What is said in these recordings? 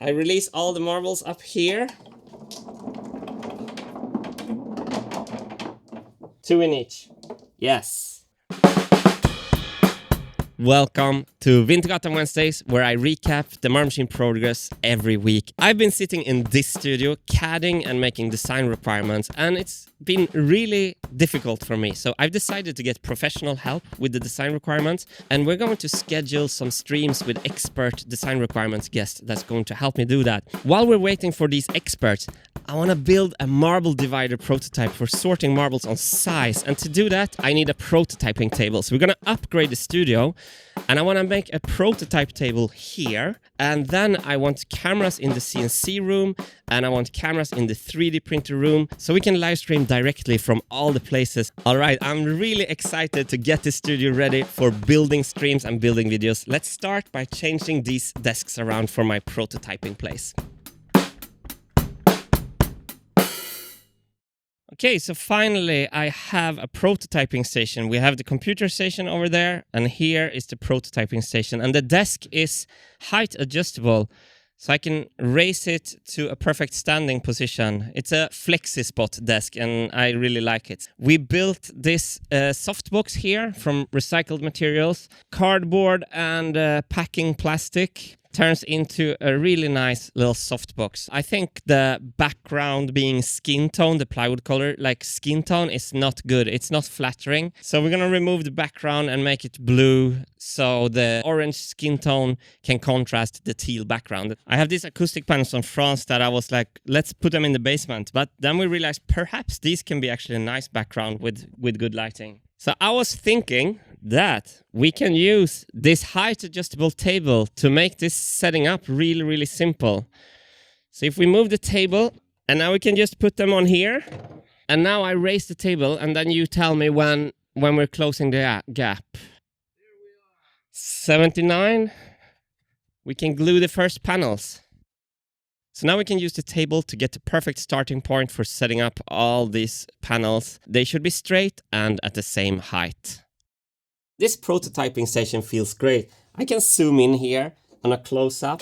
I release all the marbles up here. 2 in each. Yes. Welcome to Wintergatan Wednesdays, where I recap the Marble Machine progress every week. I've been sitting in this studio, CADing and making design requirements, and it's been really difficult for me. So I've decided to get professional help with the design requirements, and we're going to schedule some streams with expert design requirements guests that's going to help me do that. While we're waiting for these experts, I want to build a marble divider prototype for sorting marbles on size, and to do that I need a prototyping table. So we're going to upgrade the studio, and I want to make a prototype table here, and then I want cameras in the CNC room, and I want cameras in the 3D printer room, so we can live stream directly from all the places. Alright, I'm really excited to get this studio ready for building streams and building videos. Let's start by changing these desks around for my prototyping place. Okay, so finally I have a prototyping station. We have the computer station over there, and here is the prototyping station. And the desk is height adjustable, so I can raise it to a perfect standing position. It's a flexi spot desk, and I really like it. We built this softbox here from recycled materials, cardboard and packing plastic. Turns into a really nice little softbox. I think the background being skin tone, the plywood color, like skin tone, is not good. It's not flattering. So we're gonna remove the background and make it blue so the orange skin tone can contrast the teal background. I have these acoustic panels from France that I was like, let's put them in the basement. But then we realized perhaps these can be actually a nice background with good lighting. So I was thinking that we can use this height adjustable table to make this setting up really, really simple. So if we move the table, and now we can just put them on here, and now I raise the table, and then you tell me when we're closing the gap. 79. We can glue the first panels. So now we can use the table to get the perfect starting point for setting up all these panels. They should be straight and at the same height. This prototyping session feels great. I can zoom in here on a close-up.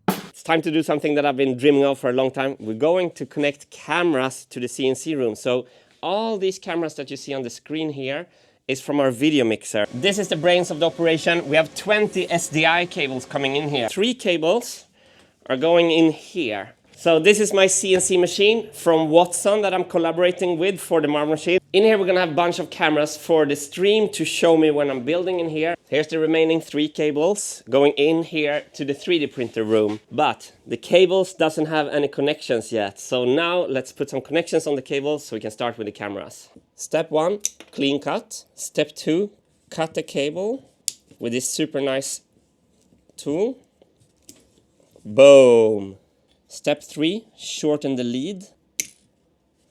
It's time to do something that I've been dreaming of for a long time. We're going to connect cameras to the CNC room. So all these cameras that you see on the screen here is from our video mixer. This is the brains of the operation. We have 20 SDI cables coming in here. 3 cables are going in here. So this is my CNC machine from Watson that I'm collaborating with for the Marble Machine. In here we're gonna have a bunch of cameras for the stream to show me when I'm building in here. Here's the remaining 3 cables going in here to the 3D printer room. But the cables doesn't have any connections yet. So now let's put some connections on the cables so we can start with the cameras. Step 1, clean cut. Step 2, cut the cable with this super nice tool. Boom. Step 3, shorten the lead.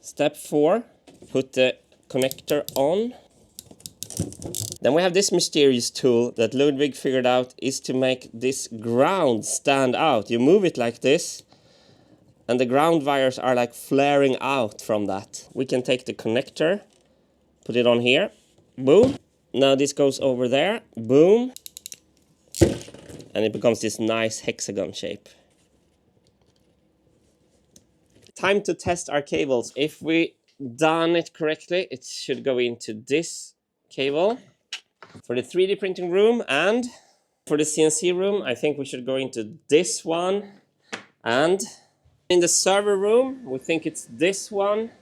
Step 4, put the connector on. Then we have this mysterious tool that Ludwig figured out is to make this ground stand out. You move it like this, and the ground wires are like flaring out from that. We can take the connector, put it on here, boom. Now this goes over there, boom. And it becomes this nice hexagon shape. Time to test our cables. If we done it correctly, it should go into this cable. For the 3D printing room and for the CNC room, I think we should go into this one. And in the server room, we think it's this one.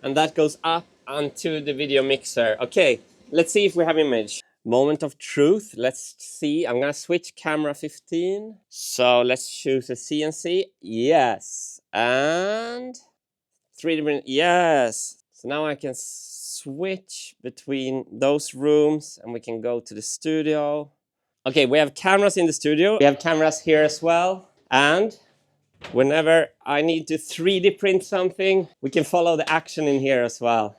And that goes up onto the video mixer. Okay, let's see if we have image. Moment of truth. Let's see. I'm gonna switch camera 15. So let's choose a CNC. Yes. And 3D print. Yes. So now I can switch between those rooms and we can go to the studio. Okay, we have cameras in the studio. We have cameras here as well. And whenever I need to 3D print something, we can follow the action in here as well.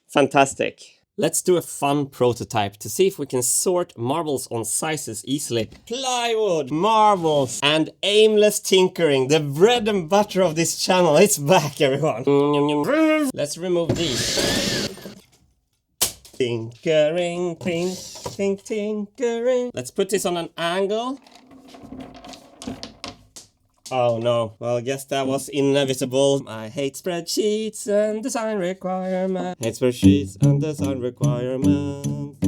Fantastic. Let's do a fun prototype to see if we can sort marbles on sizes easily. Plywood, marbles, and aimless tinkering. The bread and butter of this channel. It's back, everyone. Let's remove these. Tinkering, tinkering. Let's put this on an angle. Oh no, well, I guess that was inevitable. I hate spreadsheets and design requirements. Hate spreadsheets and design requirements.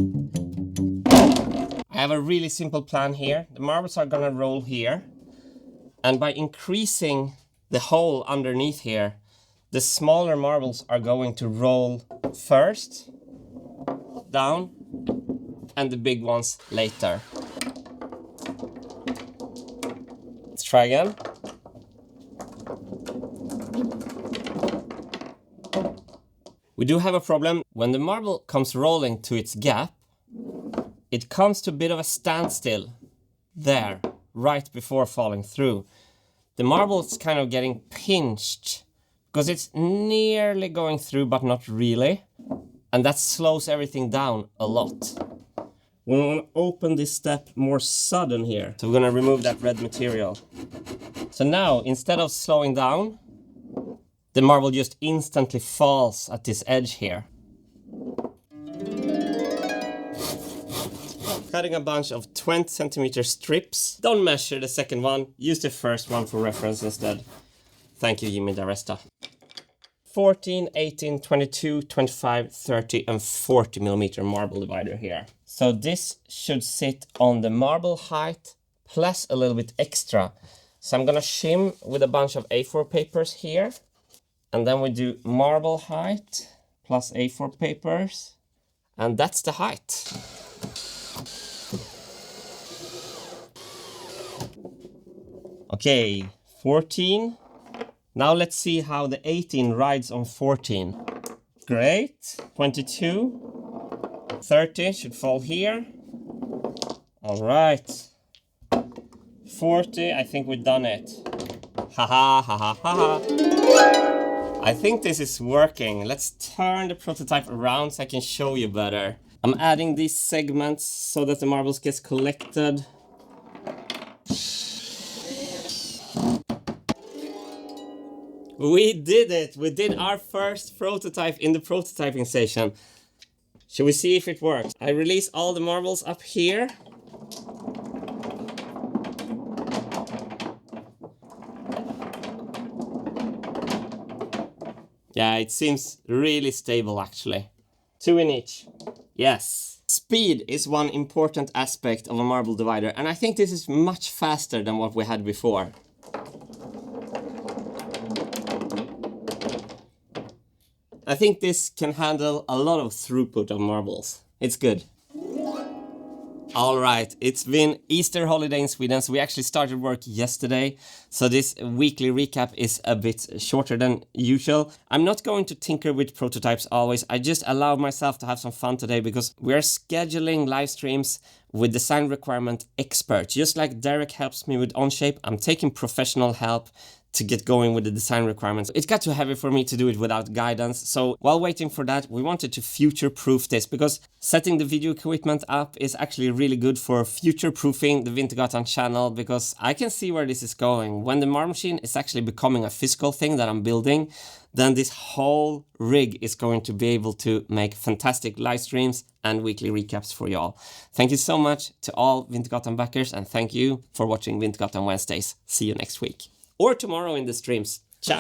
I have a really simple plan here. The marbles are gonna roll here. And by increasing the hole underneath here, the smaller marbles are going to roll first, down, and the big ones later. Let's try again. We do have a problem. When the marble comes rolling to its gap, it comes to a bit of a standstill there, right before falling through. The marble is kind of getting pinched because it's nearly going through, but not really. And that slows everything down a lot. We want to open this step more sudden here. So we're going to remove that red material. So now, instead of slowing down, the marble just instantly falls at this edge here. Cutting a bunch of 20 centimeter strips. Don't measure the second one. Use the first one for reference instead. Thank you, Jimmy D'Aresta. 14, 18, 22, 25, 30 and 40 millimeter marble divider here. So this should sit on the marble height plus a little bit extra. So I'm gonna shim with a bunch of A4 papers here. And then we do marble height plus A4 papers. And that's the height. Okay, 14. Now let's see how the 18 rides on 14. Great. 22. 30 should fall here. All right. 40, I think we've done it. Haha, haha, haha. I think this is working. Let's turn the prototype around so I can show you better. I'm adding these segments so that the marbles gets collected. We did it! We did our first prototype in the prototyping station. Shall we see if it works? I release all the marbles up here. Yeah, it seems really stable actually. 2 in each. Yes. Speed is one important aspect of a marble divider, and I think this is much faster than what we had before. I think this can handle a lot of throughput of marbles. It's good. All right, it's been Easter holiday in Sweden, so we actually started work yesterday. So this weekly recap is a bit shorter than usual. I'm not going to tinker with prototypes always. I just allowed myself to have some fun today because we're scheduling live streams with design requirement experts. Just like Derek helps me with Onshape, I'm taking professional help to get going with the design requirements. It got too heavy for me to do it without guidance. So while waiting for that, we wanted to future-proof this because setting the video equipment up is actually really good for future-proofing the Wintergatan channel, because I can see where this is going. When the marble machine is actually becoming a physical thing that I'm building, then this whole rig is going to be able to make fantastic live streams and weekly recaps for y'all. Thank you so much to all Wintergatan backers, and thank you for watching Wintergatan Wednesdays. See you next week. Or tomorrow in the streams. Ciao!